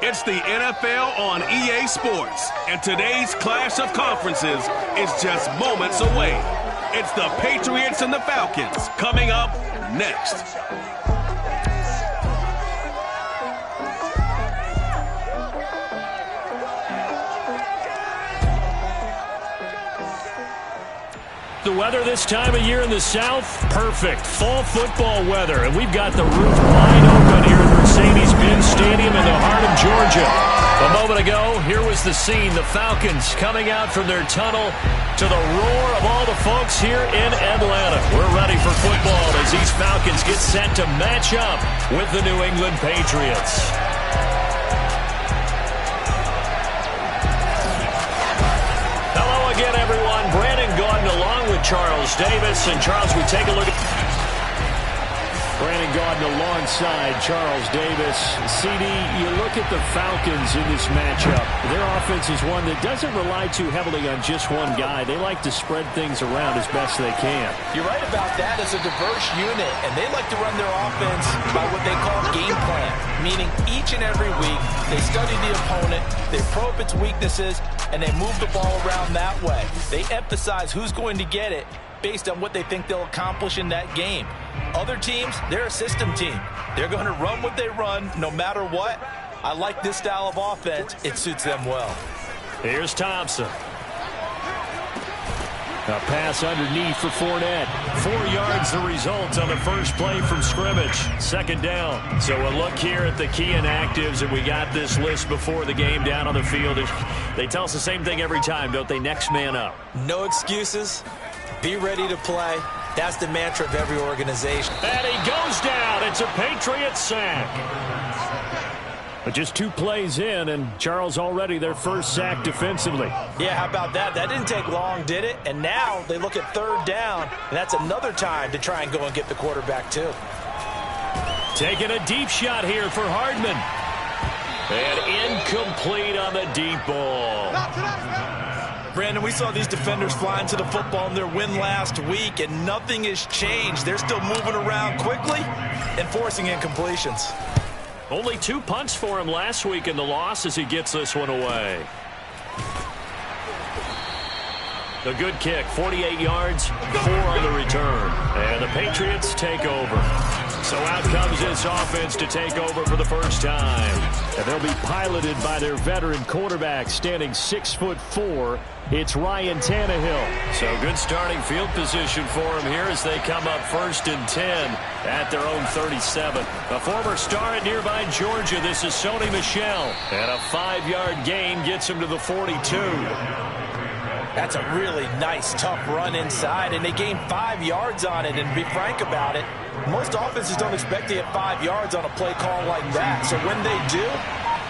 It's the NFL on EA Sports, and today's clash of conferences is just moments away. It's the Patriots and the Falcons coming up next. The weather this time of year in the South, perfect. Fall football weather, and we've got the roof wide open here at Mercedes-Benz Stadium in the heart of Georgia. A moment ago, here was the scene. The Falcons coming out from their tunnel to the roar of all the folks here in Atlanta. We're ready for football as these Falcons get set to match up with the New England Patriots. Hello again, everyone. Brandon Gaudin along with Charles Davis. And Charles, we take a look at Brandon Gaudin alongside Charles Davis. CD, you look at the Falcons in this matchup. Their offense is one that doesn't rely too heavily on just one guy. They like to spread things around as best they can. You're right about that. It's a diverse unit, and they like to run their offense by what they call game plan, meaning each and every week they study the opponent, they probe its weaknesses, and they move the ball around that way. They emphasize who's going to get it based on what they think they'll accomplish in that game. Other teams, they're a system team. They're going to run what they run no matter what. I like this style of offense. It suits them well. Here's Thompson. A pass underneath for Fournette. 4 yards the result on the first play from scrimmage. Second down. So a look here at the key inactives, and we got this list before the game down on the field. They tell us the same thing every time, don't they? Next man up. No excuses. Be ready to play. That's the mantra of every organization. And he goes down. It's a Patriots sack. But just 2 plays in, and Charles already their first sack defensively. Yeah, how about that? That didn't take long, did it? And now they look at third down, and that's another time to try and go and get the quarterback too. Taking a deep shot here for Hardman. And incomplete on the deep ball. Brandon, we saw these defenders fly into the football in their win last week, and nothing has changed. They're still moving around quickly and forcing incompletions. Only 2 punts for him last week in the loss as he gets this one away. A good kick, 48 yards, 4 on the return. And the Patriots take over. So out comes this offense to take over for the first time. And they'll be piloted by their veteran quarterback standing 6'4". It's Ryan Tannehill. So good starting field position for him here as they come up 1st and 10 at their own 37. A former star in nearby Georgia, this is Sony Michel. And a 5-yard gain gets him to the 42. That's a really nice, tough run inside, and they gained 5 yards on it. And to be frank about it, most offenses don't expect to get 5 yards on a play call like that. So when they do,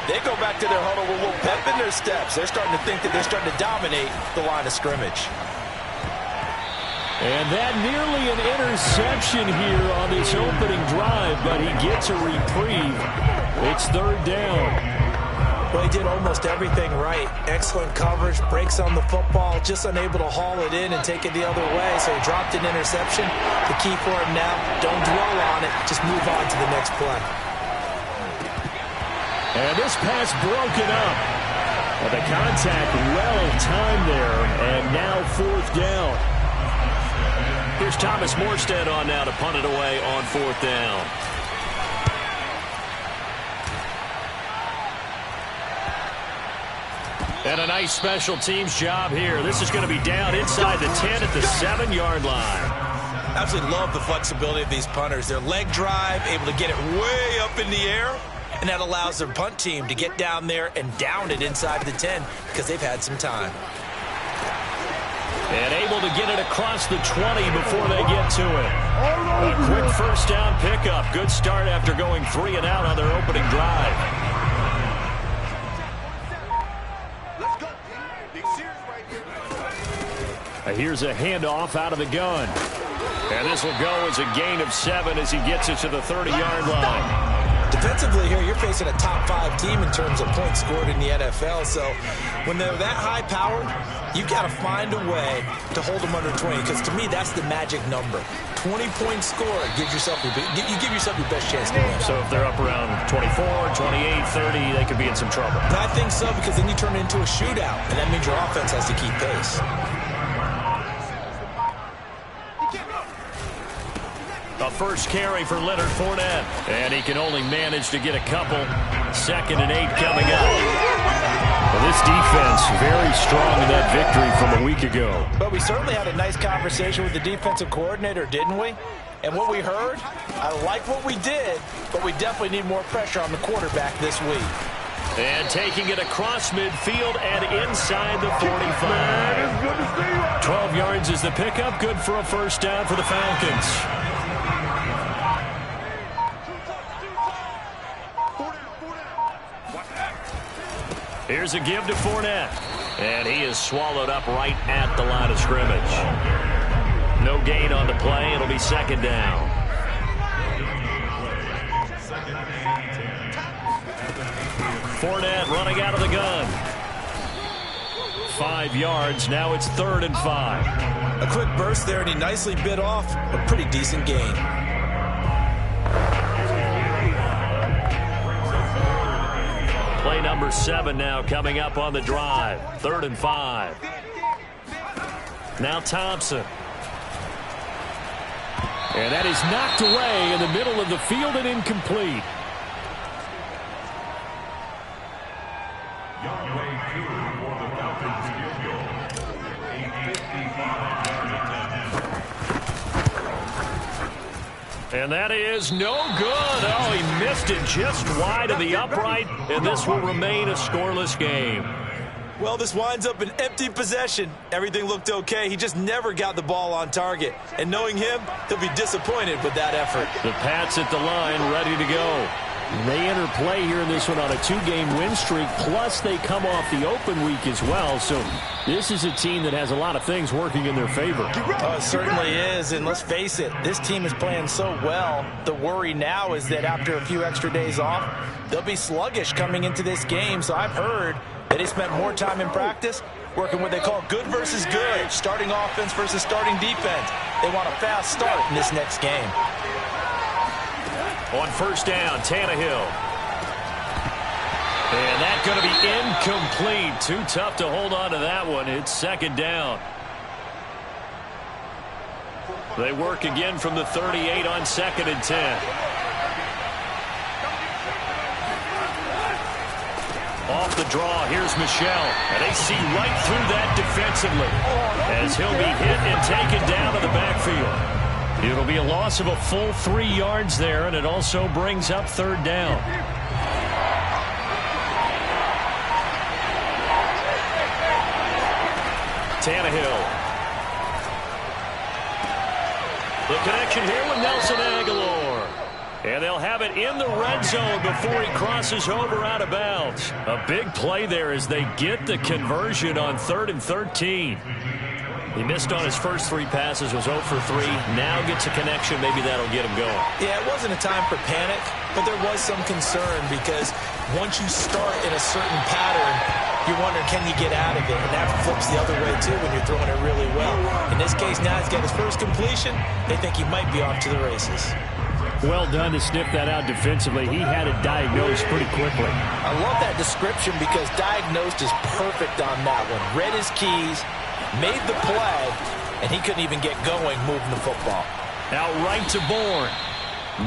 they go back to their huddle with a little pep in their steps. They're starting to think that they're starting to dominate the line of scrimmage. And that nearly an interception here on this opening drive, but he gets a reprieve. It's third down. Well, he did almost everything right. Excellent coverage, breaks on the football, just unable to haul it in and take it the other way. So he dropped an interception. The key for him now, don't dwell on it. Just move on to the next play. And this pass broken up. And the contact well-timed there. And now 4th down. Here's Thomas Morstead on now to punt it away on 4th down. And a nice special teams job here. This is going to be down inside the 10 at the 7-yard line. Absolutely love the flexibility of these punters. Their leg drive, able to get it way up in the air, and that allows their punt team to get down there and down it inside the 10 because they've had some time. And able to get it across the 20 before they get to it. A quick first down pickup. Good start after going 3 and out on their opening drive. Here's a handoff out of the gun. And this will go as a gain of 7 as he gets it to the 30-yard line. defensively here, you're facing a top-5 team in terms of points scored in the NFL. So when they're that high-powered, you've got to find a way to hold them under 20, because to me, that's the magic number. 20 points scored gives yourself you give yourself your best chance to win. So if they're up around 24, 28, 30, they could be in some trouble. And I think so, because then you turn it into a shootout, and that means your offense has to keep pace. A first carry for Leonard Fournette. And he can only manage to get a couple. 2nd and 8 coming up. Well, this defense very strong in that victory from a week ago. But we certainly had a nice conversation with the defensive coordinator, didn't we? And what we heard, I like what we did, but we definitely need more pressure on the quarterback this week. And taking it across midfield and inside the 45. 12 yards is the pickup. Good for a first down for the Falcons. Here's a give to Fournette. And he is swallowed up right at the line of scrimmage. No gain on the play. It'll be 2nd down. Fournette running out of the gun. 5 yards. Now it's 3rd and 5. A quick burst there, and he nicely bit off a pretty decent gain. Play number 7 now coming up on the drive. 3rd and 5. Now Thompson. And that is knocked away in the middle of the field and incomplete. And that is no good. Oh, he missed it just wide of the upright, and this will remain a scoreless game. Well, this winds up an empty possession. Everything looked okay. He just never got the ball on target. And knowing him, he'll be disappointed with that effort. The Pats at the line, ready to go. They enter play here in this one on a 2-game win streak, plus they come off the open week as well. So this is a team that has a lot of things working in their favor. Oh, it certainly is, and let's face it, this team is playing so well. The worry now is that after a few extra days off, they'll be sluggish coming into this game. So I've heard that they spent more time in practice working what they call good versus good, starting offense versus starting defense. They want a fast start in this next game. On first down, Tannehill. And that's going to be incomplete. Too tough to hold on to that one. It's 2nd down. They work again from the 38 on 2nd and 10. Off the draw, here's Michel. And they see right through that defensively as he'll be hit and taken down to the backfield. It'll be a loss of a full 3 yards there, and it also brings up 3rd down. Tannehill. The connection here with Nelson Aguilar. And they'll have it in the red zone before he crosses over out of bounds. A big play there as they get the conversion on 3rd and 13. He missed on his first 3 passes, was 0 for 3. Now gets a connection. Maybe that'll get him going. Yeah, it wasn't a time for panic, but there was some concern because once you start in a certain pattern, you're wondering, can you get out of it? And that flips the other way, too, when you're throwing it really well. In this case, now he's got his first completion. They think he might be off to the races. Well done to sniff that out defensively. He had it diagnosed pretty quickly. I love that description because diagnosed is perfect on that one. Read his keys, made the play, and he couldn't even get going moving the football. Out right to Bourne.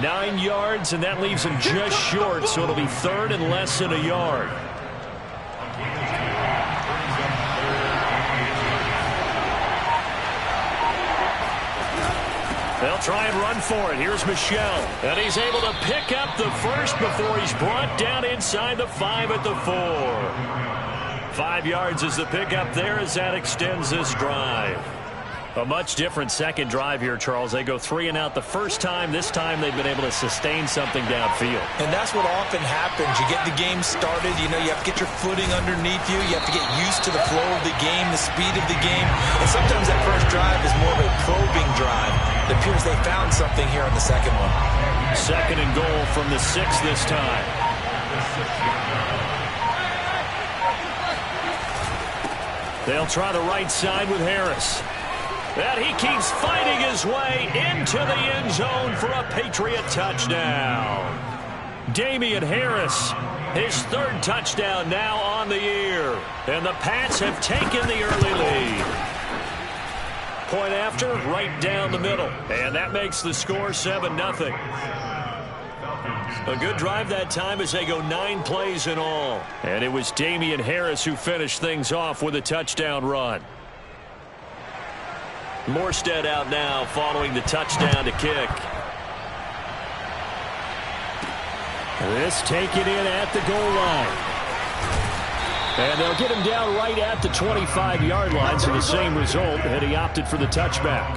9 yards, and that leaves him just short, so it'll be 3rd and less than a yard. They'll try and run for it. Here's Michel. And he's able to pick up the first before he's brought down inside the 5 at the 4. 5 yards is the pickup there as that extends this drive. A much different second drive here, Charles. They go 3 and out the first time. This time they've been able to sustain something downfield. And that's what often happens. You get the game started. You know, you have to get your footing underneath you. You have to get used to the flow of the game, the speed of the game. And sometimes that first drive is more of a probing drive. It appears they found something here in the second one. 2nd and goal from the 6 this time. They'll try the right side with Harris. And he keeps fighting his way into the end zone for a Patriot touchdown. Damian Harris, his 3rd touchdown now on the year. And the Pats have taken the early lead. Point after, right down the middle. And that makes the score 7-0. A good drive that time as they go 9 plays in all. And it was Damian Harris who finished things off with a touchdown run. Morstead out now following the touchdown to kick. This taken in at the goal line. And they'll get him down right at the 25-yard line, so the same result, and he opted for the touchback.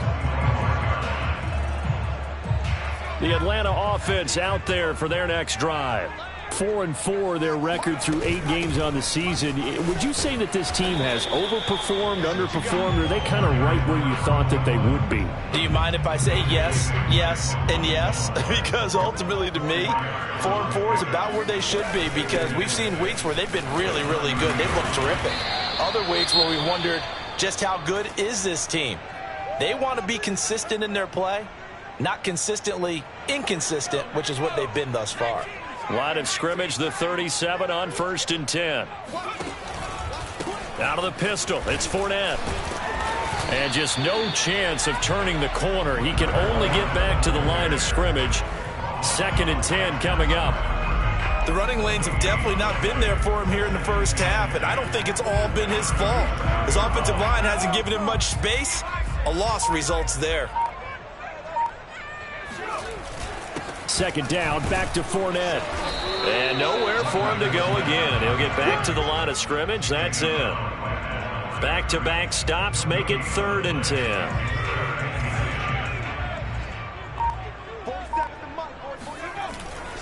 The Atlanta offense out there for their next drive. 4-4 their record through 8 games on the season. Would you say that this team has overperformed, underperformed, or are they kind of right where you thought that they would be? Do you mind if I say yes, yes, and yes? Because ultimately to me, 4-4 is about where they should be, because we've seen weeks where they've been really, really good. They've looked terrific. Other weeks where we wondered just how good is this team. They want to be consistent in their play, not consistently inconsistent, which is what they've been thus far. Line of scrimmage, the 37 on 1st and 10. Out of the pistol, it's Fournette. And just no chance of turning the corner. He can only get back to the line of scrimmage. 2nd and 10 coming up. The running lanes have definitely not been there for him here in the first half, and I don't think it's all been his fault. His offensive line hasn't given him much space. A loss results there. 2nd down, back to Fournette. And nowhere for him to go again. He'll get back to the line of scrimmage. That's it. Back-to-back stops make it 3rd and 10.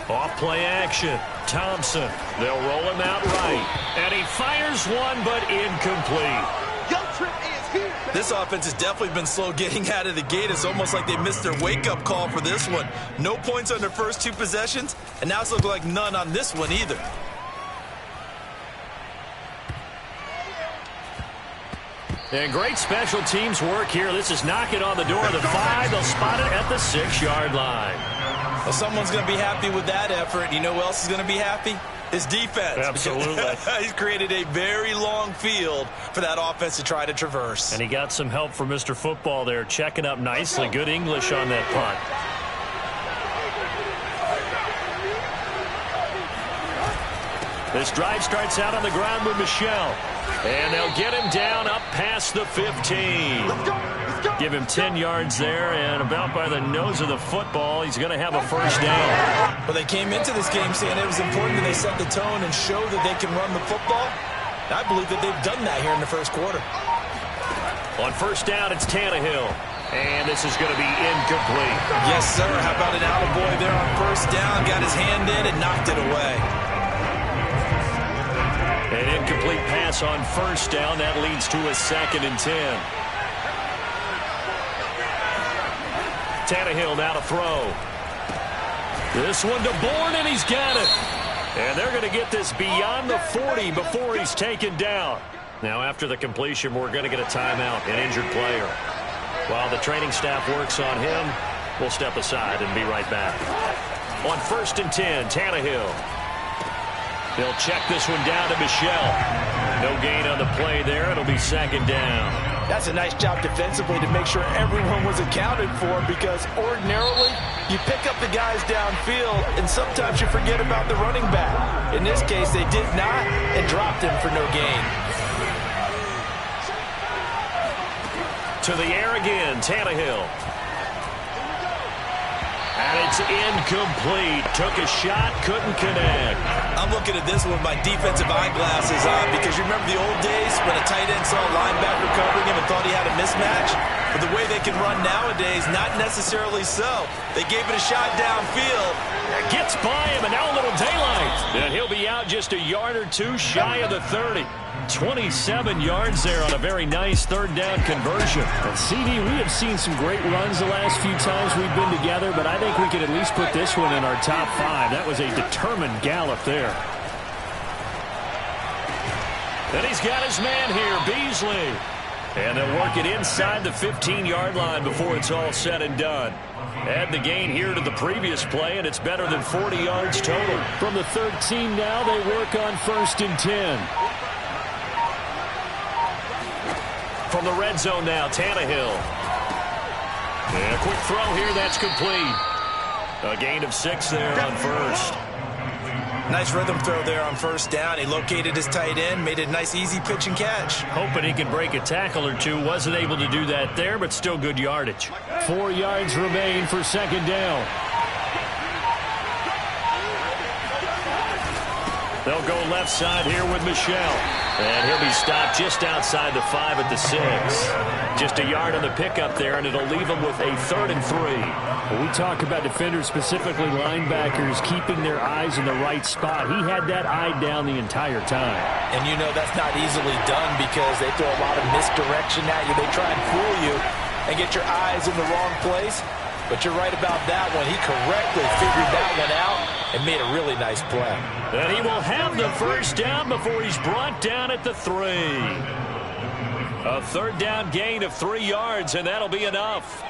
Off play action. Thompson. They'll roll him out right. And he fires one, but incomplete. This offense has definitely been slow getting out of the gate. It's almost like they missed their wake-up call for this one. No points on their first 2 possessions, and now it's looking like none on this one either. And great special teams work here. This is knocking on the door of the 5. They'll spot it at the 6-yard line. Well, someone's going to be happy with that effort. You know who else is going to be happy? His defense. Absolutely. He's created a very long field for that offense to try to traverse. And he got some help from Mr. Football there, checking up nicely. Good English on that punt. This drive starts out on the ground with Michel. And they'll get him down up past the 15. Give him 10 yards there, and about by the nose of the football, he's going to have a 1st down. Well, they came into this game saying it was important that they set the tone and show that they can run the football. I believe that they've done that here in the first quarter. On 1st down, it's Tannehill. And this is going to be incomplete. Yes, sir. How about an attaboy there on 1st down? Got his hand in and knocked it away. An incomplete pass on 1st down. That leads to a 2nd and 10. Tannehill now to throw. This one to Bourne, and he's got it. And they're going to get this beyond the 40 before he's taken down. Now, after the completion, we're going to get a timeout, an injured player. While the training staff works on him, we'll step aside and be right back. On 1st and 10, Tannehill. They'll check this one down to Michel. No gain on the play there. It'll be 2nd down. That's a nice job defensively to make sure everyone was accounted for, because ordinarily you pick up the guys downfield and sometimes you forget about the running back. In this case, they did not and dropped him for no gain. To the air again, Tannehill. And it's incomplete. Took a shot, couldn't connect. I'm looking at this one with my defensive eyeglasses on, because you remember the old days when a tight end saw a linebacker covering him and thought he had a mismatch? But the way they can run nowadays, not necessarily so. They gave it a shot downfield. Gets by him, and now a little daylight. And he'll be out just a yard or two shy of the 30. 27 yards there on a very nice third down conversion. And CD, we have seen some great runs the last few times we've been together, but I think we could at least put this one in our top 5. That was a determined gallop there. And he's got his man here, Beasley. And they'll work it inside the 15-yard line before it's all said and done. Add the gain here to the previous play, and it's better than 40 yards total. From the 13 now, they work on 1st and 10. From the red zone now, Tannehill. And a quick throw here, that's complete. A gain of 6 there on first. Nice rhythm throw there on 1st down. He located his tight end, made it a nice easy pitch and catch. Hoping he could break a tackle or two. Wasn't able to do that there, but still good yardage. 4 yards remain for 2nd down. They'll go left side here with Michelle. And he'll be stopped just outside the 5 at the 6. Just a yard on the pickup there, and it'll leave him with a 3rd and 3. When we talk about defenders, specifically linebackers, keeping their eyes in the right spot, he had that eye down the entire time. And you know that's not easily done because they throw a lot of misdirection at you. They try and fool you and get your eyes in the wrong place. But you're right about that one. He correctly figured that one out and made a really nice play. And he will have the 1st down before he's brought down at the 3. A 3rd down gain of 3 yards, and that'll be enough.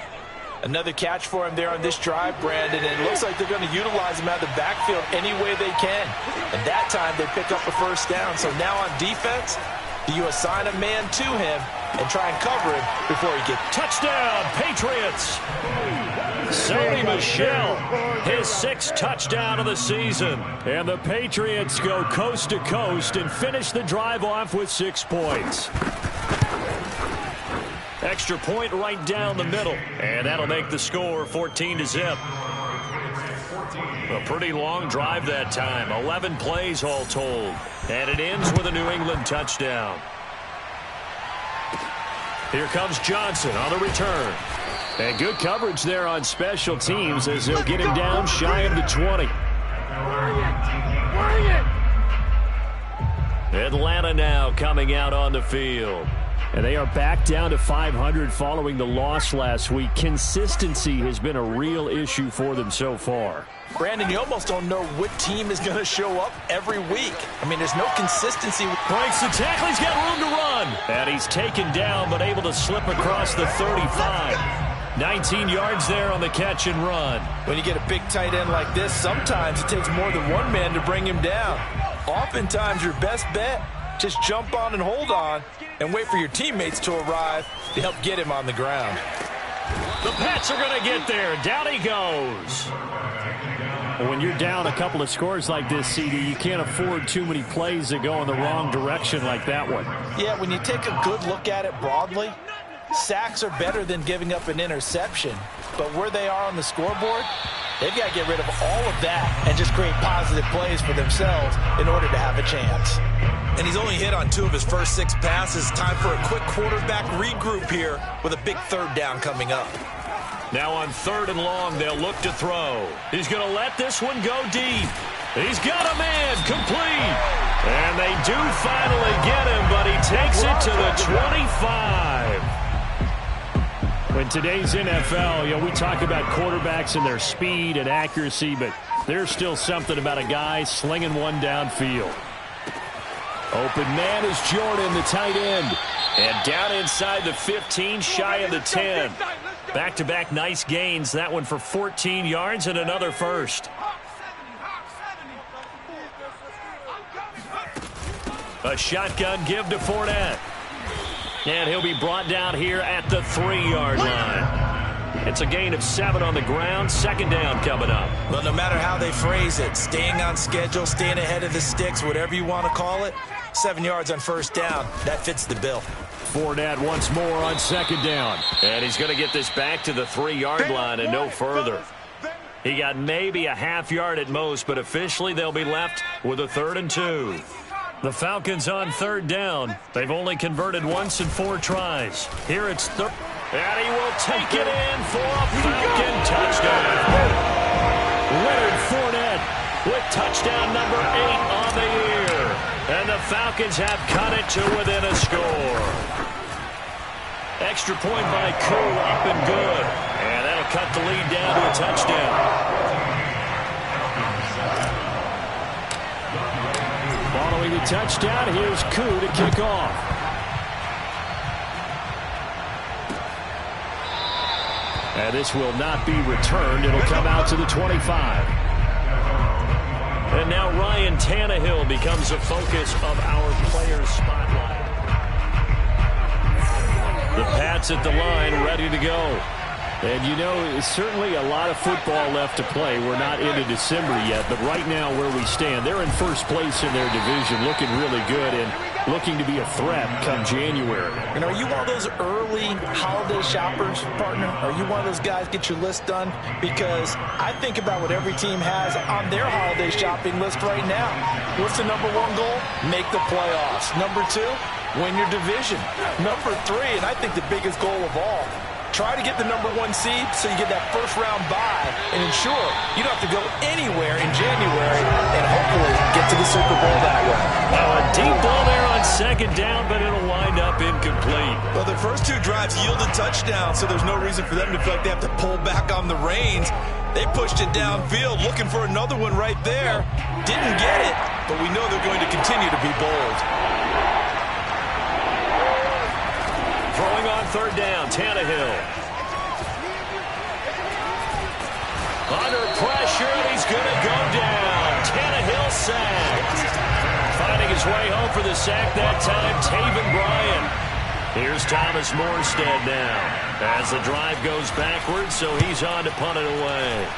Another catch for him there on this drive, Brandon, and it looks like they're going to utilize him out of the backfield any way they can. And that time they pick up a 1st down. So now on defense, do you assign a man to him and try and cover him before he gets... Touchdown, Patriots! Sony Michel, his 6th touchdown of the season. And the Patriots go coast to coast and finish the drive off with 6 points. Extra point right down the middle. And that'll make the score 14-0. A pretty long drive that time. 11 plays all told. And it ends with a New England touchdown. Here comes Johnson on the return. And good coverage there on special teams as they'll get him down shy of the 20. Atlanta now coming out on the field. And they are back down to 500 following the loss last week. Consistency has been a real issue for them so far. Brandon, you almost don't know what team is going to show up every week. I mean, there's no consistency. Breaks the tackle. He's got room to run. And he's taken down, but able to slip across the 35. 19 yards there on the catch and run. When you get a big tight end like this, sometimes it takes more than one man to bring him down. Oftentimes, your best bet, just jump on and hold on and wait for your teammates to arrive to help get him on the ground. The Pats are going to get there. Down he goes. Well, when you're down a couple of scores like this, CD, you can't afford too many plays that go in the wrong direction like that one. Yeah, when you take a good look at it broadly, sacks are better than giving up an interception. But where they are on the scoreboard, they've got to get rid of all of that and just create positive plays for themselves in order to have a chance. And he's only hit on 2 of his first 6 passes. Time for a quick quarterback regroup here with a big 3rd down coming up. Now on 3rd and long, they'll look to throw. He's going to let this one go deep. He's got a man complete. And they do finally get him, but he takes it to the 25. In today's NFL, we talk about quarterbacks and their speed and accuracy, but there's still something about a guy slinging one downfield. Open man is Jordan, the tight end. And down inside the 15, shy of the 10. Back-to-back nice gains. That one for 14 yards and another 1st. A shotgun give to Fournette. And he'll be brought down here at the 3-yard line. It's a gain of 7 on the ground. 2nd down coming up. Well, no matter how they phrase it, staying on schedule, staying ahead of the sticks, whatever you want to call it, 7 yards on 1st down. That fits the bill. Fournette once more on 2nd down. And he's going to get this back to the 3-yard line and no further. He got maybe a half yard at most, but officially they'll be left with a 3rd and 2. The Falcons on 3rd down. They've only converted once in 4 tries. Here it's And he will take it in for a Falcon touchdown. Leonard Fournette with touchdown number 8 on the year. And the Falcons have cut it to within a score. Extra point by Koo, up and good. And that'll cut the lead down to a touchdown. Following the touchdown, here's Koo to kick off. And this will not be returned. It'll come out to the 25. And now Ryan Tannehill becomes the focus of our players' spotlight. The Pats at the line, ready to go. And, you know, certainly a lot of football left to play. We're not into December yet, but right now where we stand, they're in first place in their division, looking really good and looking to be a threat come January. And are you one of those early holiday shoppers, partner? Are you one of those guys get your list done? Because I think about what every team has on their holiday shopping list right now. What's the number 1 goal? Make the playoffs. Number 2, win your division. Number 3, and I think the biggest goal of all, try to get the number 1 seed so you get that first-round bye and ensure you don't have to go anywhere in January and hopefully get to the Super Bowl that way. Well, a deep ball there on second down, but it'll wind up incomplete. Well, the first 2 drives yielded touchdowns, so there's no reason for them to feel like they have to pull back on the reins. They pushed it downfield, looking for another one right there. Didn't get it, but we know they're going to continue to be bold. Throwing on third down, Tannehill. Under pressure, and he's going to go down. Tannehill sacked. Finding his way home for the sack that time, Taven Bryan. Here's Thomas Morstead now as the drive goes backwards, so he's on to punt it away.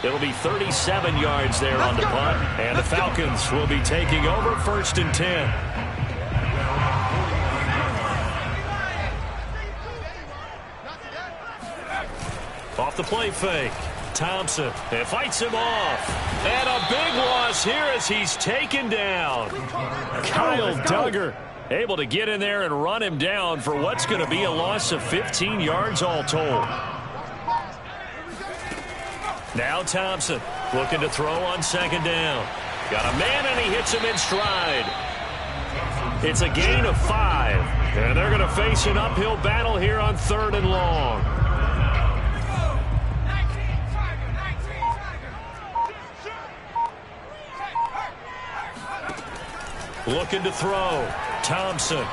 It'll be 37 yards there on the punt, and the Falcons will be taking over 1st and 10. Off the play fake, Thompson, and fights him off. And a big loss here as he's taken down. Kyle Duggar able to get in there and run him down for what's going to be a loss of 15 yards all told. Now Thompson looking to throw on second down. Got a man and he hits him in stride. It's a gain of 5. And they're going to face an uphill battle here on 3rd and long. Looking to throw. Thompson.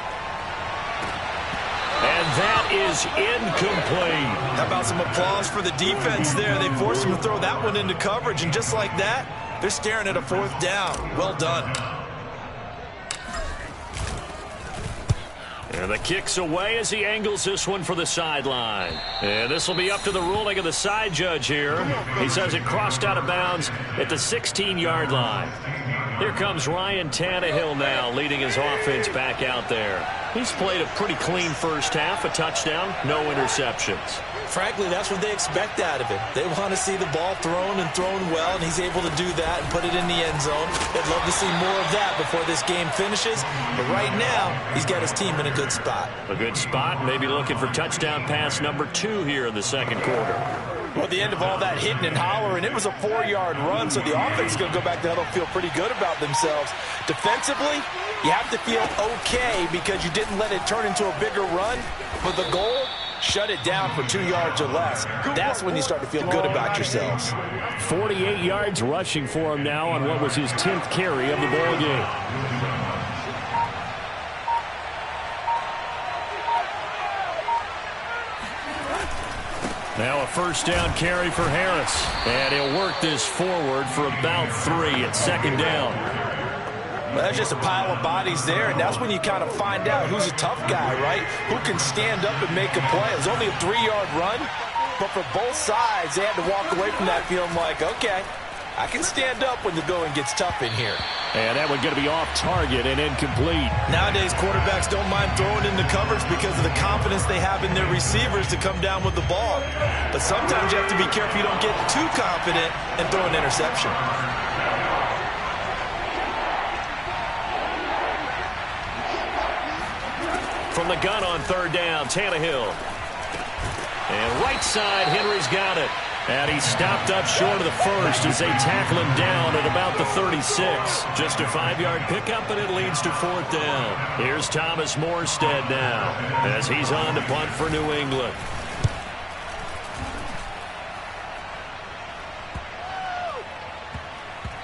And that is incomplete. How about some applause for the defense there? They forced him to throw that one into coverage, and just like that, they're staring at a 4th down. Well done. And the kick's away as he angles this one for the sideline. And this will be up to the ruling of the side judge here. He says it crossed out of bounds at the 16-yard line. Here comes Ryan Tannehill now, leading his offense back out there. He's played a pretty clean first half, a touchdown, no interceptions. Frankly, that's what they expect out of him. They want to see the ball thrown and thrown well, and he's able to do that and put it in the end zone. They'd love to see more of that before this game finishes. But right now, he's got his team in a good spot. A good spot, maybe looking for touchdown pass number 2 here in the second quarter. Well, at the end of all that hitting and hollering, it was a 4-yard run, so the offense is going to go back there and feel pretty good about themselves. Defensively, you have to feel okay because you didn't let it turn into a bigger run. But the goal, shut it down for 2 yards or less. That's when you start to feel good about yourselves. 48 yards rushing for him now on what was his 10th carry of the ball game. Now a first down carry for Harris. And he'll work this forward for about 3 at second down. Well, that's just a pile of bodies there, and that's when you kind of find out who's a tough guy, right? Who can stand up and make a play. It was only a 3-yard run, but for both sides, they had to walk away from that feeling like, okay, I can stand up when the going gets tough in here. And that one's going to be off target and incomplete. Nowadays, quarterbacks don't mind throwing into coverage because of the confidence they have in their receivers to come down with the ball. But sometimes you have to be careful you don't get too confident and throw an interception. From the gun on third down, Tannehill. And right side, Henry's got it. And he stopped up short of the first as they tackle him down at about the 36. Just a 5-yard pickup, and it leads to fourth down. Here's Thomas Morstead now as he's on to punt for New England.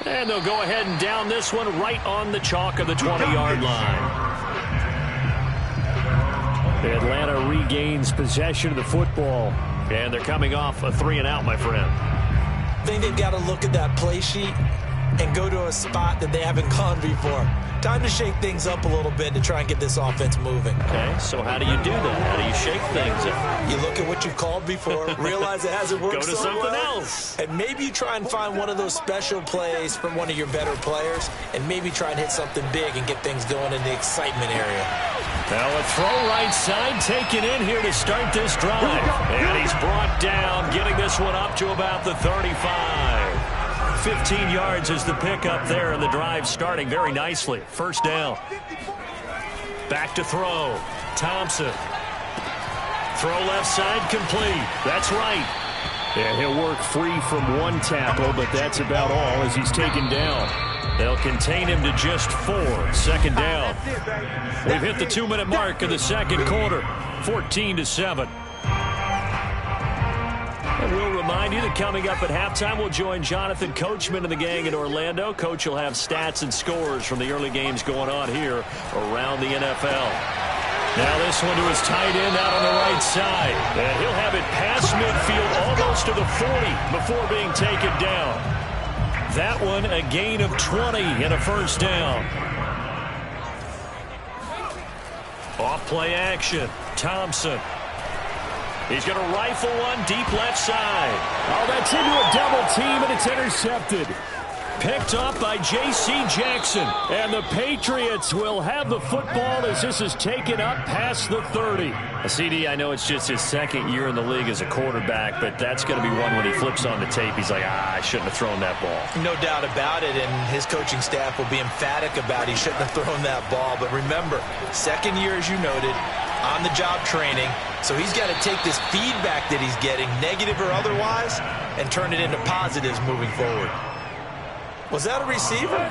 And they'll go ahead and down this one right on the chalk of the 20-yard line. Atlanta regains possession of the football. And they're coming off a 3-and-out, my friend. I think they've got to look at that play sheet and go to a spot that they haven't gone before. Time to shake things up a little bit to try and get this offense moving. Okay, so how do you do that? How do you shake things up? You look at what you've called before, realize it hasn't worked Go to so something well, else. and maybe you try and find one of those special plays from one of your better players, and maybe try and hit something big and get things going in the excitement area. Now a throw right side taken in here to start this drive. And he's brought down, getting this one up to about the 35. 15 yards is the pickup there, and the drive starting very nicely. First down. Back to throw. Thompson. Throw left side complete. That's right. And he'll work free from one tackle, but that's about all as he's taken down. They'll contain him to just 4. Second down. We've hit the 2-minute mark of the second quarter. 14-7. And we'll remind you that coming up at halftime, we'll join Jonathan Coachman and the gang in Orlando. Coach will have stats and scores from the early games going on here around the NFL. Now this one to his tight end out on the right side. And he'll have it past midfield almost to the 40 before being taken down. That one a gain of 20 and a first down. Off play action. Thompson. He's going to rifle one deep left side. Oh, that's into a double team, and it's intercepted. Picked up by J.C. Jackson. And the Patriots will have the football as this is taken up past the 30. CD, I know it's just his second year in the league as a quarterback, but that's going to be one when he flips on the tape. He's like, I shouldn't have thrown that ball. No doubt about it, and his coaching staff will be emphatic about he shouldn't have thrown that ball. But remember, second year, as you noted, on-the-job training, so he's got to take this feedback that he's getting, negative or otherwise, and turn it into positives moving forward. Was that a receiver?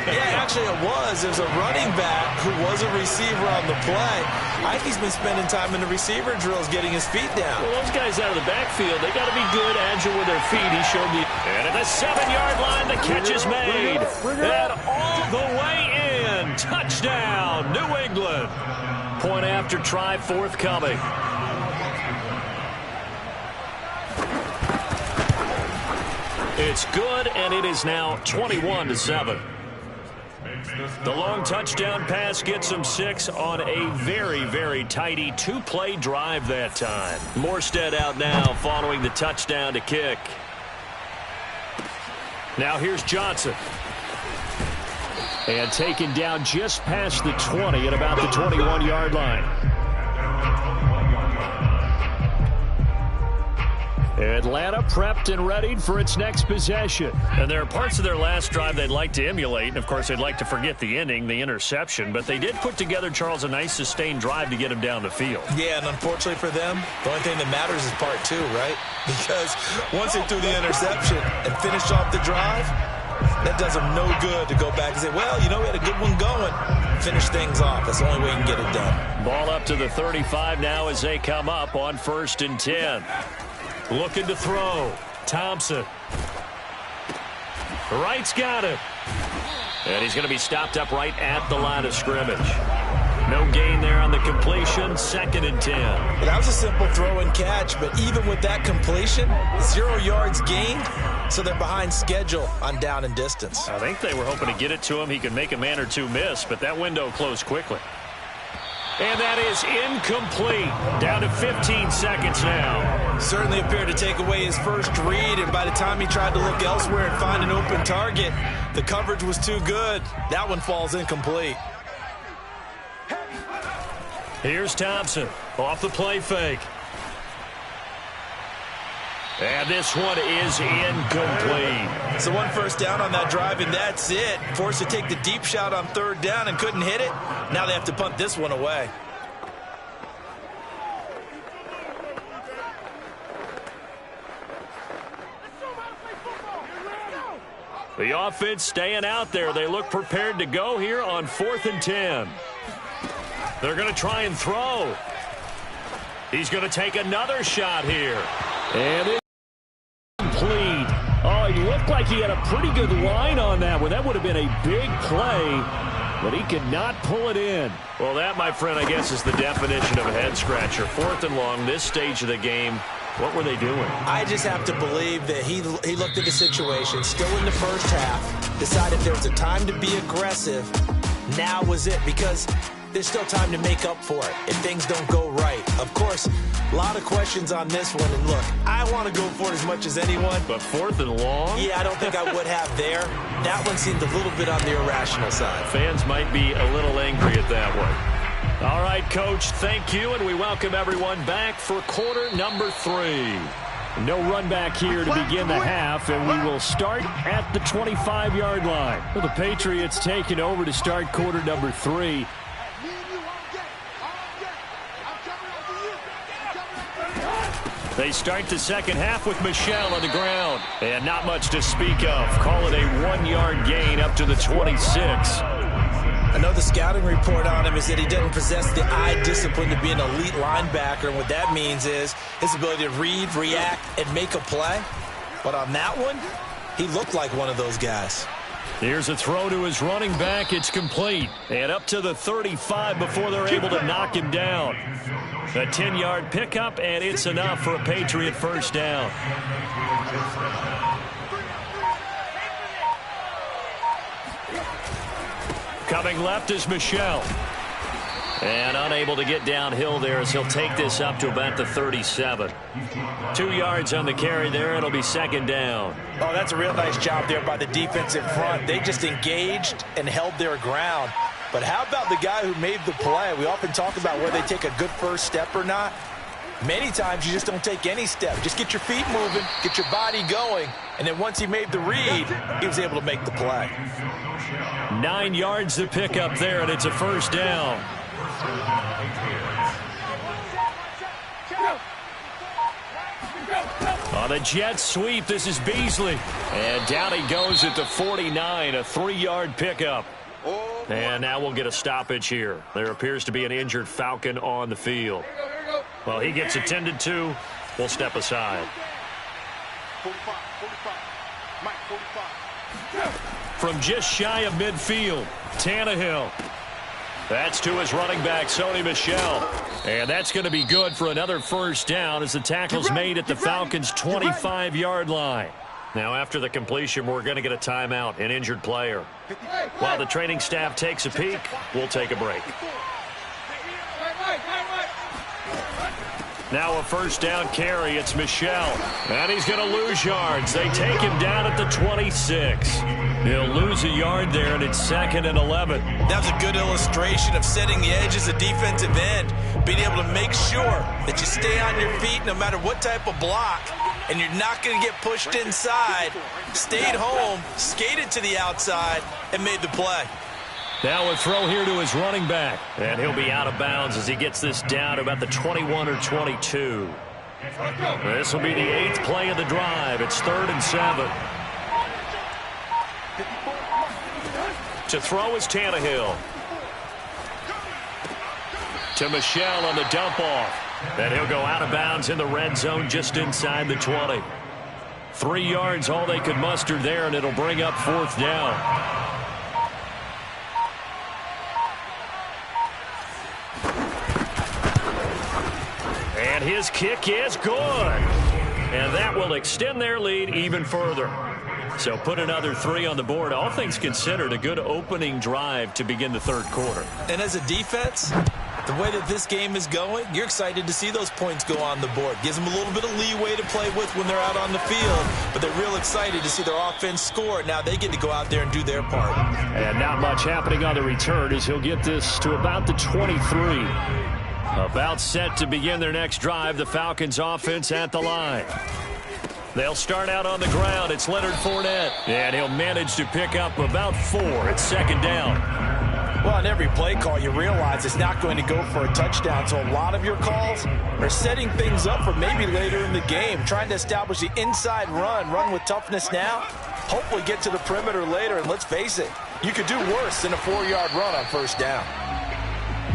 Yeah, actually it was. There's a running back who was a receiver on the play. I think he's been spending time in the receiver drills getting his feet down. Well, those guys out of the backfield, they got to be good, agile with their feet. He showed me. And at the 7-yard line, the catch is made. And all the way in. Touchdown, New England. Point after try forthcoming. It's good, and it is now 21-7. The long touchdown pass gets him 6 on a very, very tidy 2-play drive that time. Morstead out now following the touchdown to kick. Now here's Johnson. And taken down just past the 20 at about the 21-yard line. Atlanta prepped and readied for its next possession. And there are parts of their last drive they'd like to emulate. And, of course, they'd like to forget the ending, the interception. But they did put together, Charles, a nice sustained drive to get him down the field. Yeah, and unfortunately for them, the only thing that matters is part 2, right? Because once they threw the interception and finished off the drive, that does them no good to go back and say, well, you know, we had a good one going. Finish things off. That's the only way you can get it done. Ball up to the 35 now as they come up on 1st and 10. Looking to throw. Thompson. Right's got it. And he's going to be stopped up right at the line of scrimmage. No gain there on the completion. 2nd and 10. Well, that was a simple throw and catch, but even with that completion, 0 yards gained, so they're behind schedule on down and distance. I think they were hoping to get it to him. He could make a man or two miss, but that window closed quickly. And that is incomplete. Down to 15 seconds now. Certainly appeared to take away his first read, and by the time he tried to look elsewhere and find an open target, the coverage was too good. That one falls incomplete. Here's Thompson off the play fake. And this one is incomplete. So 1 first down on that drive, and that's it. Forced to take the deep shot on 3rd down and couldn't hit it. Now they have to punt this one away. The offense staying out there. They look prepared to go here on 4th and 10. They're going to try and throw. He's going to take another shot here. And it's complete. Oh, he looked like he had a pretty good line on that one. That would have been a big play, but he could not pull it in. Well, that, my friend, I guess is the definition of a head-scratcher. 4th and long, this stage of the game. What were they doing? I just have to believe that he looked at the situation, still in the first half, decided there was a time to be aggressive. Now was it, because there's still time to make up for it if things don't go right. Of course, a lot of questions on this one, and look, I want to go for it as much as anyone. But 4th and long? Yeah, I don't think I would have there. That one seemed a little bit on the irrational side. Fans might be a little angry at that one. All right, Coach, thank you, and we welcome everyone back for quarter number 3. No run back here to begin the half, and we will start at the 25-yard line. Well, the Patriots taking over to start quarter number 3. They start the second half with Michel on the ground. And not much to speak of. Call it a 1-yard gain up to the 26. I know the scouting report on him is that he doesn't possess the eye discipline to be an elite linebacker, and what that means is his ability to read, react, and make a play. But on that one, he looked like one of those guys. Here's a throw to his running back. It's complete. And up to the 35 before they're able to knock him down. A 10-yard pickup, and it's enough for a Patriot first down. Coming left is Michel. And unable to get downhill there as he'll take this up to about the 37. 2 yards on the carry there. It'll be second down. Oh, that's a real nice job there by the defensive front. They just engaged and held their ground. But how about the guy who made the play? We often talk about whether they take a good first step or not. Many times you just don't take any step. Just get your feet moving, get your body going, and then once he made the read, he was able to make the play. 9 yards to pick up there, and it's a first down. On the jet sweep, this is Beasley. And down he goes at the 49, a 3-yard pickup. And now we'll get a stoppage here. There appears to be an injured Falcon on the field. Well, he gets attended to. We'll step aside. From just shy of midfield, Tannehill. That's to his running back, Sony Michel. And that's going to be good for another first down as the tackle's made at the Falcons' 25-yard line. Now, after the completion, we're going to get a timeout, an injured player. While the training staff takes a peek, we'll take a break. Now a first down carry. It's Michel. And he's going to lose yards. They take him down at the 26. He'll lose a yard there, and it's 2nd and 11. That was a good illustration of setting the edge as a defensive end, being able to make sure that you stay on your feet no matter what type of block, and you're not going to get pushed inside. Stayed home, skated to the outside, and made the play. Now a throw here to his running back. And he'll be out of bounds as he gets this down to about the 21 or 22. This will be the 8th play of the drive. It's 3rd and 7. To throw is Tannehill. To Michel on the dump off. And he'll go out of bounds in the red zone just inside the 20. 3 yards all they could muster there, and it'll bring up 4th down. And his kick is good. And that will extend their lead even further. So put another 3 on the board. All things considered, a good opening drive to begin the third quarter. And as a defense, the way that this game is going, you're excited to see those points go on the board. Gives them a little bit of leeway to play with when they're out on the field. But they're real excited to see their offense score. Now they get to go out there and do their part. And not much happening on the return as he'll get this to about the 23. About set to begin their next drive, the Falcons offense at the line. They'll start out on the ground. It's Leonard Fournette. And he'll manage to pick up about 4. It's 2nd down. Well, on every play call, you realize it's not going to go for a touchdown. So a lot of your calls are setting things up for maybe later in the game, trying to establish the inside run with toughness now. hopefully get to the perimeter later, and let's face it, you could do worse than a 4-yard run on first down.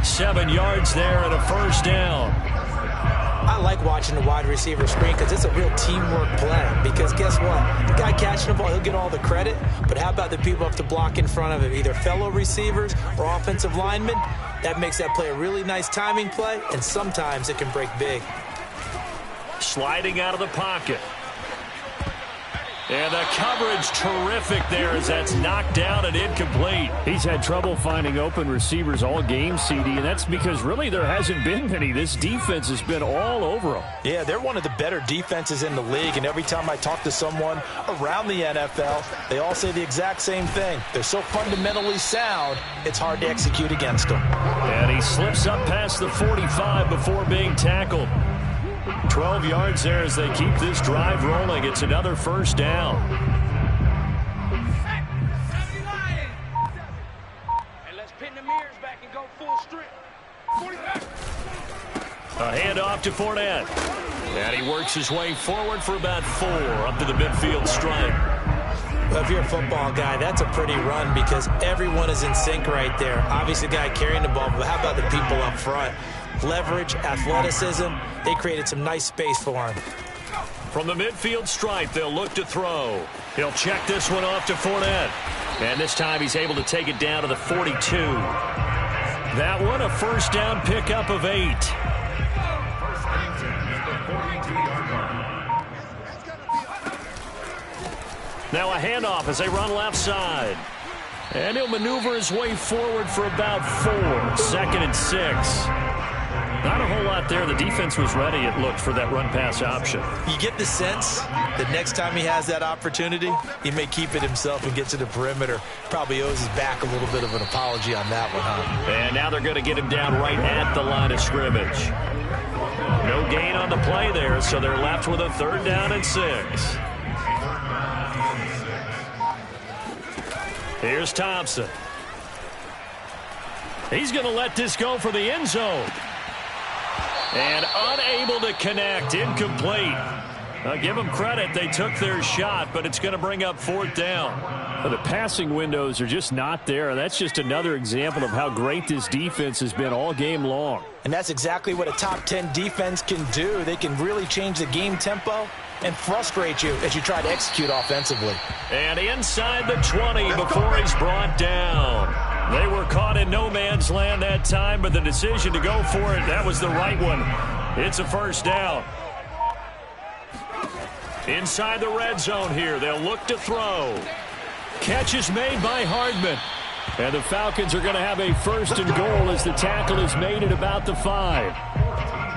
7 yards there and a first down. I like watching the wide receiver screen because it's a real teamwork play. Because guess what? The guy catching the ball, he'll get all the credit. But how about the people up to block in front of him, either fellow receivers or offensive linemen? That makes that play a really nice timing play, and sometimes it can break big. Sliding out of the pocket. And the coverage terrific there as that's knocked down and incomplete. He's had trouble finding open receivers all game, CD, and that's because really there hasn't been many. This defense has been all over them. Yeah, they're one of the better defenses in the league, and every time I talk to someone around the NFL, they all say the exact same thing. They're so fundamentally sound, it's hard to execute against them. And he slips up past the 45 before being tackled. 12 yards there as they keep this drive rolling. It's another first down. And let's pin the mirrors back and go full strip. A handoff to Fournette. And he works his way forward for about 4 up to the midfield stripe. Well, if you're a football guy, that's a pretty run because everyone is in sync right there. Obviously, the guy carrying the ball, but how about the people up front? Leverage, athleticism, they created some nice space for him. From the midfield stripe, they'll look to throw. He'll check this one off to Fournette. And this time he's able to take it down to the 42. That one, a first down pickup of 8. Now a handoff as they run left side. And he'll maneuver his way forward for about 4. 2nd and 6. Not a whole lot there. The defense was ready, it looked, for that run-pass option. You get the sense that next time he has that opportunity, he may keep it himself and get to the perimeter. Probably owes his back a little bit of an apology on that one, huh? And now they're going to get him down right at the line of scrimmage. No gain on the play there, so they're left with a 3rd down and 6. Here's Thompson. He's going to let this go for the end zone. And unable to connect, incomplete. I'll give them credit. They took their shot, but it's going to bring up 4th down. The passing windows are just not there. That's just another example of how great this defense has been all game long. And that's exactly what a top 10 defense can do. They can really change the game tempo and frustrate you as you try to execute offensively. And inside the 20 before he's brought down. They were caught in no man's land that time, but the decision to go for it, that was the right one. It's a first down. Inside the red zone here, they'll look to throw. Catch is made by Hardman. And the Falcons are going to have a 1st and goal as the tackle is made at about the 5.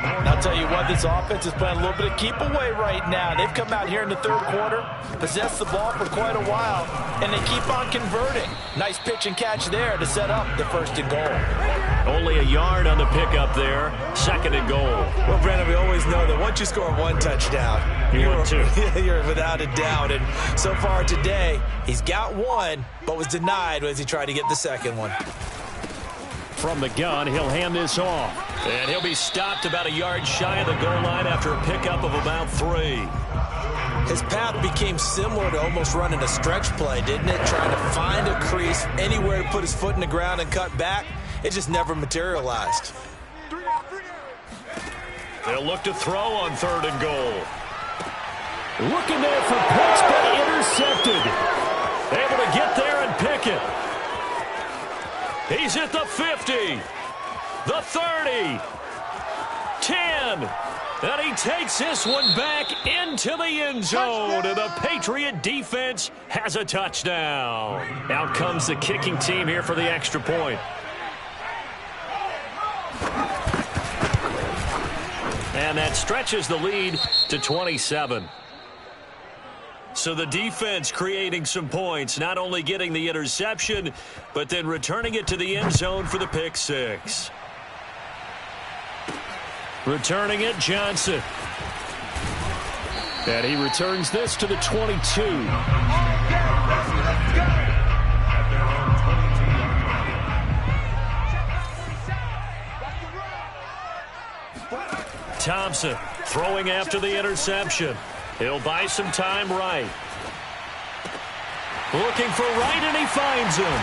And I'll tell you what, this offense is playing a little bit of keep away right now. They've come out here in the 3rd quarter, possessed the ball for quite a while, and they keep on converting. Nice pitch and catch there to set up the 1st and goal. Only a yard on the pickup there. 2nd and goal. Well, Brandon, we always know that once you score 1 touchdown, you're without a doubt. And so far today, he's got 1, but was denied as he tried to get the 2nd one. From the gun, he'll hand this off. And he'll be stopped about a yard shy of the goal line after a pickup of about 3. His path became similar to almost running a stretch play, didn't it? Trying to find a crease, anywhere to put his foot in the ground and cut back. It just never materialized. They'll look to throw on 3rd and goal. Looking there for picks, but intercepted. Able to get there and pick it. He's at the 50. The 30. 10. And he takes this one back into the end zone. And the Patriot defense has a touchdown. Out comes the kicking team here for the extra point. And that stretches the lead to 27. So the defense creating some points, not only getting the interception, but then returning it to the end zone for the pick 6. Returning it, Johnson. And he returns this to the 22. Thompson throwing after the interception. He'll buy some time right. Looking for right, and he finds him.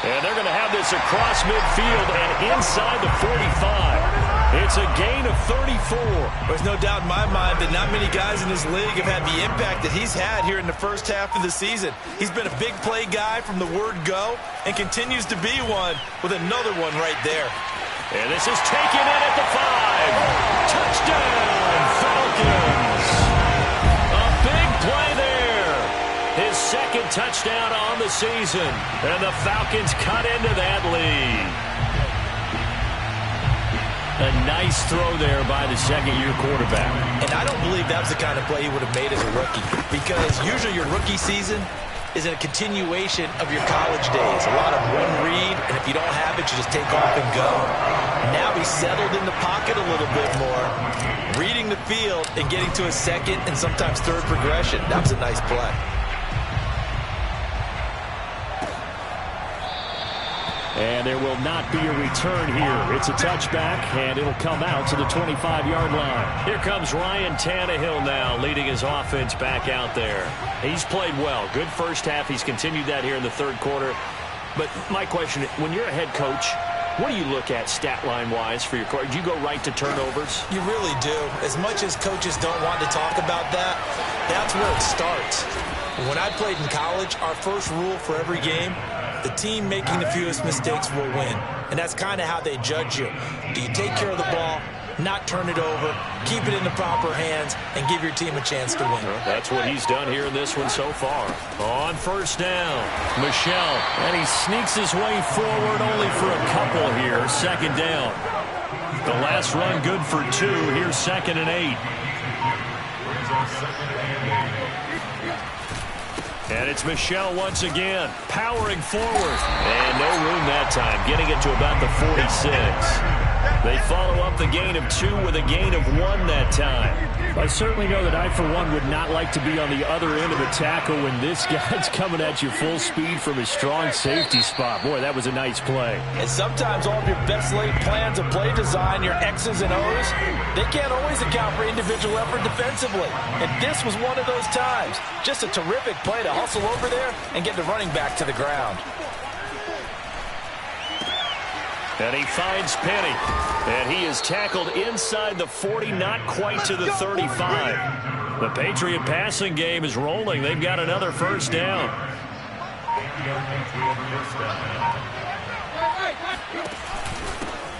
And they're going to have this across midfield and inside the 45. It's a gain of 34. There's no doubt in my mind that not many guys in this league have had the impact that he's had here in the first half of the season. He's been a big play guy from the word go and continues to be one with another one right there. And this is taken in at the 5. Touchdown, Falcons. A big play there. His second touchdown on the season. And the Falcons cut into that lead. A nice throw there by the second-year quarterback. And I don't believe that was the kind of play he would have made as a rookie, because usually your rookie season is a continuation of your college days. A lot of one read, and if you don't have it, you just take off and go. Now he's settled in the pocket a little bit more, reading the field and getting to a second and sometimes third progression. That was a nice play. And there will not be a return here. It's a touchback, and it'll come out to the 25-yard line. Here comes Ryan Tannehill now, leading his offense back out there. He's played well. Good first half. He's continued that here in the third quarter. But my question, when you're a head coach, what do you look at stat line-wise for your coach? Do you go right to turnovers? You really do. As much as coaches don't want to talk about that, that's where it starts. When I played in college, our first rule for every game, the team making the fewest mistakes will win. And that's kind of how they judge you. Do you take care of the ball, not turn it over, keep it in the proper hands, and give your team a chance to win? Well, that's what he's done here in this one so far. On first down, Michel. And he sneaks his way forward only for a couple here. Second down. The last run good for 2. Here's 2nd and 8. And it's Michel once again, powering forward. And no room that time, getting it to about the 46. They follow up the gain of 2 with a gain of 1 that time. I certainly know that I, for one, would not like to be on the other end of a tackle when this guy's coming at you full speed from his strong safety spot. Boy, that was a nice play. And sometimes all of your best laid plans of play design, your X's and O's, they can't always account for individual effort defensively. And this was one of those times. Just a terrific play to hustle over there and get the running back to the ground. And he finds Penny. And he is tackled inside the 40, not quite to the 35. The Patriot passing game is rolling. They've got another first down.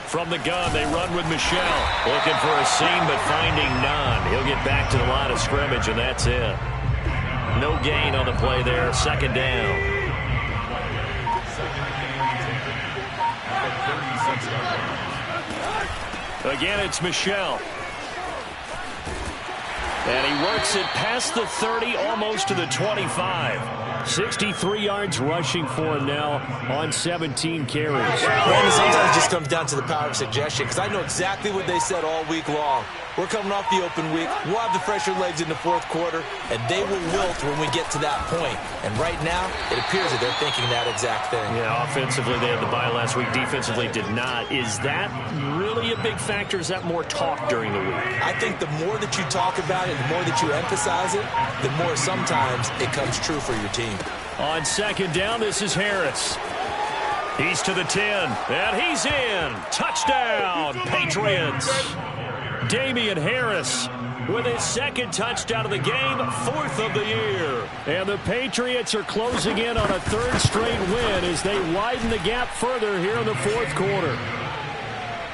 From the gun, they run with Michel. Looking for a seam, but finding none. He'll get back to the line of scrimmage, and that's it. No gain on the play there. Second down. Again, it's Michel. And he works it past the 30, almost to the 25. 63 yards rushing for him now on 17 carries. Brandon, sometimes it just comes down to the power of suggestion, because I know exactly what they said all week long. We're coming off the open week. We'll have the fresher legs in the fourth quarter, and they will wilt when we get to that point. And right now, it appears that they're thinking that exact thing. Yeah, offensively, they had the bye last week. Defensively, did not. Is that really a big factor? Is that more talk during the week? I think the more that you talk about it, the more that you emphasize it, the more sometimes it comes true for your team. On second down, this is Harris. He's to the 10, and he's in. Touchdown, Patriots. Damian Harris with his second touchdown of the game, 4th of the year. And the Patriots are closing in on a 3rd straight win as they widen the gap further here in the 4th quarter.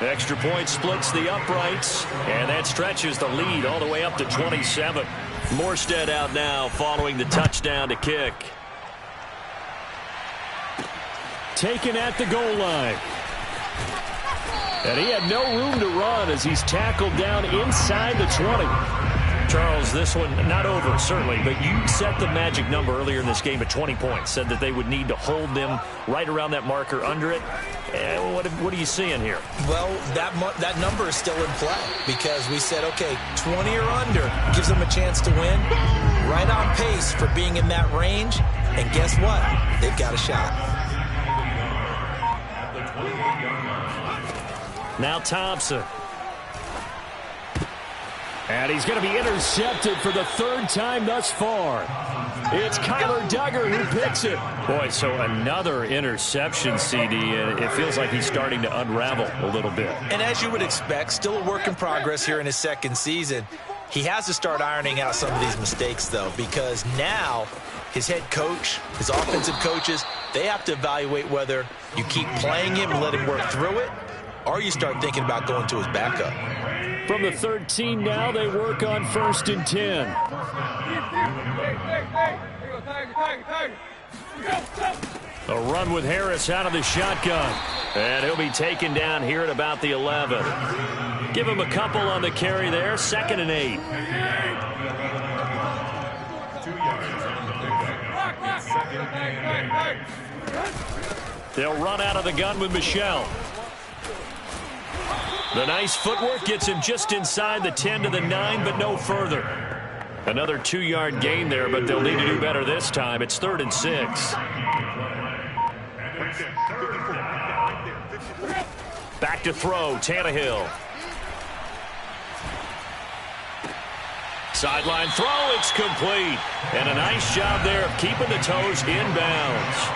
Extra point splits the uprights, and that stretches the lead all the way up to 27. Morstead out now following the touchdown to kick. Taken at the goal line. And he had no room to run as he's tackled down inside the 20. Charles, this one not over, certainly, but you set the magic number earlier in this game at 20 points. Said that they would need to hold them right around that marker under it. What are you seeing here? Well, that number is still in play because we said, okay, 20 or under gives them a chance to win. Right on pace for being in that range. And guess what? They've got a shot. Now Thompson. And he's going to be intercepted for the 3rd time thus far. It's Kyler Duggar who picks it. Boy, so another interception, CD, and it feels like he's starting to unravel a little bit. And as you would expect, still a work in progress here in his second season. He has to start ironing out some of these mistakes, though, because now his head coach, his offensive coaches, they have to evaluate whether you keep playing him and let him work through it, or you start thinking about going to his backup. From the 13 now, they work on 1st and 10. A run with Harris out of the shotgun. And he'll be taken down here at about the 11. Give him a couple on the carry there. 2nd and 8. They'll run out of the gun with Michel. The nice footwork gets him just inside the 10 to the 9, but no further. Another 2-yard gain there, but they'll need to do better this time. It's 3rd and 6. Back to throw, Tannehill. Sideline throw, it's complete. And a nice job there of keeping the toes inbounds.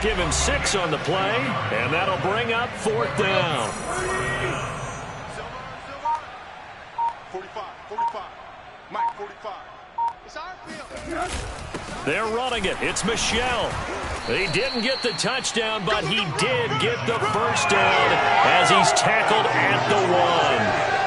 Give him 6 on the play, and that'll bring up 4th down. 45. Mike, 45. It's our field. They're running it. It's Michel. He didn't get the touchdown, but he did get the first down as he's tackled at the 1.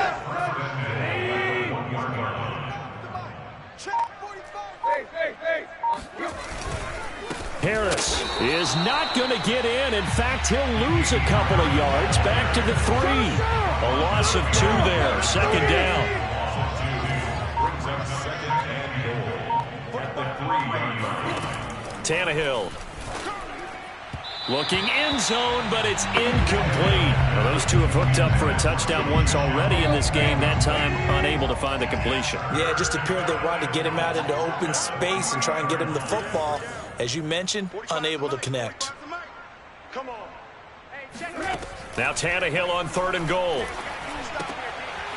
Harris is not going to get in. In fact, he'll lose a couple of yards back to the 3. A loss of 2 there. 2nd down. Tannehill. Looking end zone, but it's incomplete. Well, those two have hooked up for a touchdown once already in this game. That time, unable to find the completion. Yeah, it just appeared they wanted to get him out into open space and try and get him the football. As you mentioned, unable to connect. Come on. Now Tannehill on 3rd and goal.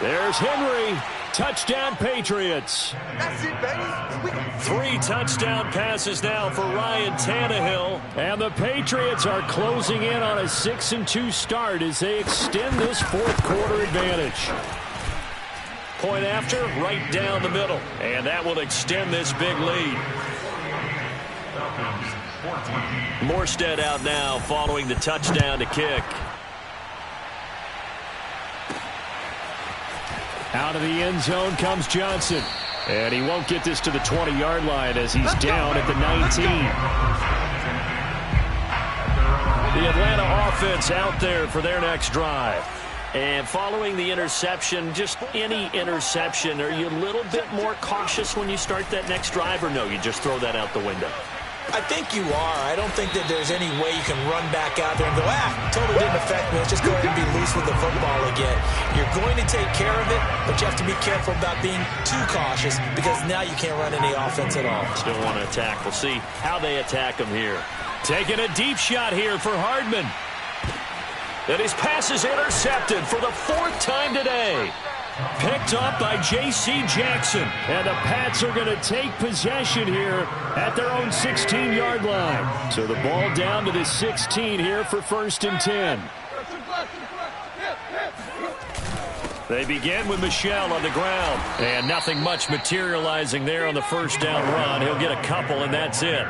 There's Henry. Touchdown, Patriots. That's it, baby. 3 touchdown passes now for Ryan Tannehill. And the Patriots are closing in on a 6-2 start as they extend this 4th quarter advantage. Point after, right down the middle. And that will extend this big lead. Morstead out now following the touchdown to kick. Out of the end zone comes Johnson. And he won't get this to the 20-yard line as he's down at the 19. The Atlanta offense out there for their next drive. And following the interception, just any interception, are you a little bit more cautious when you start that next drive, or no, you just throw that out the window? I think you are. I don't think that there's any way you can run back out there and go, totally didn't affect me. Let's just go ahead and be loose with the football again. You're going to take care of it, but you have to be careful about being too cautious because now you can't run any offense at all. Still want to attack. We'll see how they attack him here. Taking a deep shot here for Hardman. And his pass is intercepted for the 4th time today. Picked up by J.C. Jackson. And the Pats are going to take possession here at their own 16-yard line. So the ball down to the 16 here for 1st and 10. They begin with Michel on the ground. And nothing much materializing there on the 1st down run. He'll get a couple, and that's it.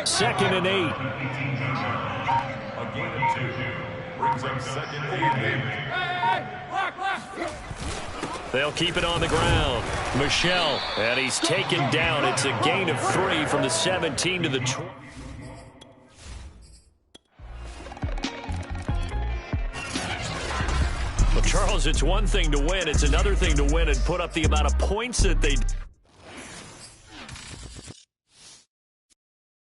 2nd and 8. A gain of 2. Brings up 2nd and 8. They'll keep it on the ground. Michel, and he's taken down. It's a gain of 3 from the 17 to the 20. Well, Charles, it's one thing to win. It's another thing to win and put up the amount of points that they